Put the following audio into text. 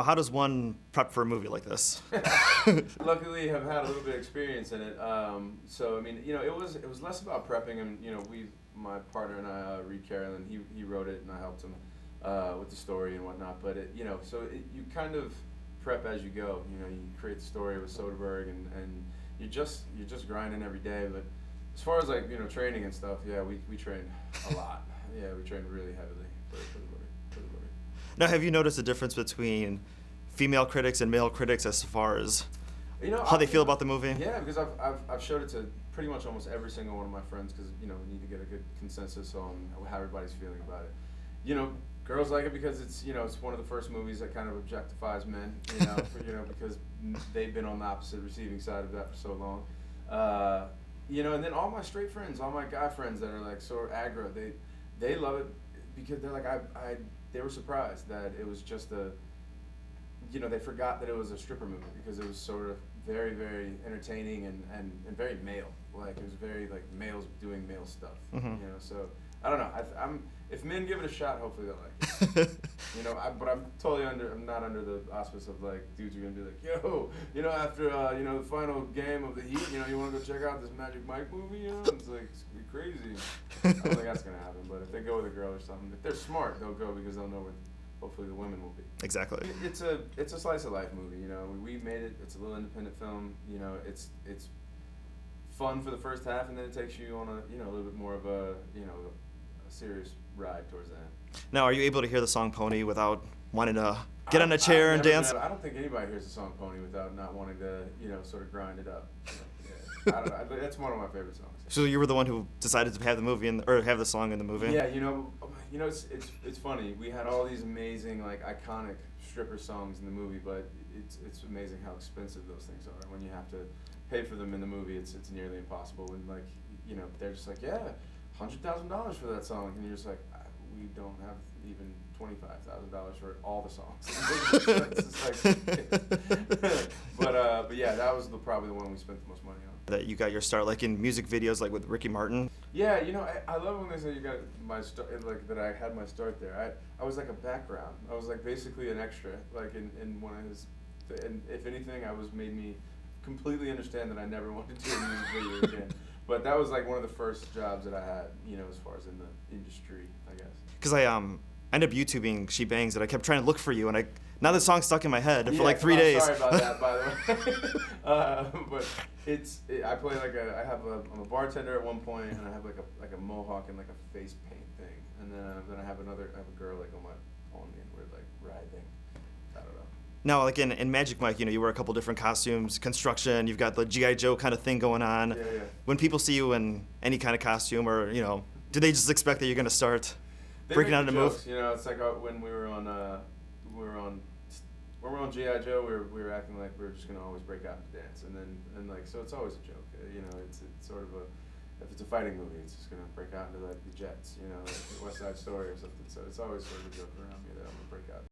How does one prep for a movie like this? Luckily, I've had a little bit of experience in it. So I mean, it was less about prepping, and my partner and I, Reed Carolyn, he wrote it, and I helped him with the story and whatnot. But you kind of prep as you go. You create the story with Soderbergh, and you're just grinding every day. But as far as training and stuff, yeah, we trained a lot. Yeah, we trained really heavily for the movie. Now, have you noticed a difference between female critics and male critics as far as how they feel about the movie? Yeah, because I've showed it to pretty much almost every single one of my friends because we need to get a good consensus on how everybody's feeling about it. Girls like it because it's one of the first movies that kind of objectifies men. Because they've been on the opposite receiving side of that for so long. And then all my straight friends, all my guy friends that are like sort of aggro, they love it because they're like they were surprised that it was just they forgot that it was a stripper movie because it was sort of very, very entertaining and very male. Like it was very like males doing male stuff. Mm-hmm. So I don't know. If men give it a shot, hopefully they'll like it. But I'm not under the auspice of like dudes are gonna be like, yo, after the final game of the Heat, you want to go check out this Magic Mike movie? It's like it's gonna be crazy. I don't think that's gonna happen. But if they go with a girl or something, if they're smart, they'll go because they'll know where hopefully the women will be. Exactly. It's a slice of life movie. We made it. It's a little independent film. It's fun for the first half, and then it takes you on a little bit more of a serious ride towards the end. Now, are you able to hear the song Pony without wanting to get on a chair and dance? I don't think anybody hears the song Pony without not wanting to sort of grind it up. Yeah. I don't know. That's one of my favorite songs. So you were the one who decided to have the movie or have the song in the movie? Yeah, it's funny. We had all these amazing iconic stripper songs in the movie, but it's amazing how expensive those things are. When you have to pay for them in the movie, it's nearly impossible. And they're just like, yeah, $100,000 for that song, and you're just like, we don't have even $25,000 for all the songs. But yeah, that was probably the one we spent the most money on. That you got your start like in music videos like with Ricky Martin? Yeah, I love when they say you got my start, like that I had my start there. I was like a background. I was like basically an extra, like in one of his. And if anything, made me completely understand that I never wanted to do a music video again. But that was like one of the first jobs that I had, as far as in the industry, I guess. Because I ended up YouTubing She Bangs and I kept trying to look for you, and now the song's stuck in my head for like 3 days. Sorry about that, by the way. But I play I'm a bartender at one point, and I have like a mohawk and like a face paint thing, and then I have a girl like on me, and we're like writhing. I don't know. Now, like in Magic Mike, you wear a couple different costumes, construction, you've got the G.I. Joe kind of thing going on. Yeah. When people see you in any kind of costume or, do they just expect that you're going to start breaking out into moves? It's like when we were on G.I. Joe, we were acting like we were just going to always break out into dance. And so it's always a joke. It's sort of if it's a fighting movie, it's just going to break out into like the Jets, like the West Side Story or something. So it's always sort of a joke around me that I'm going to break out.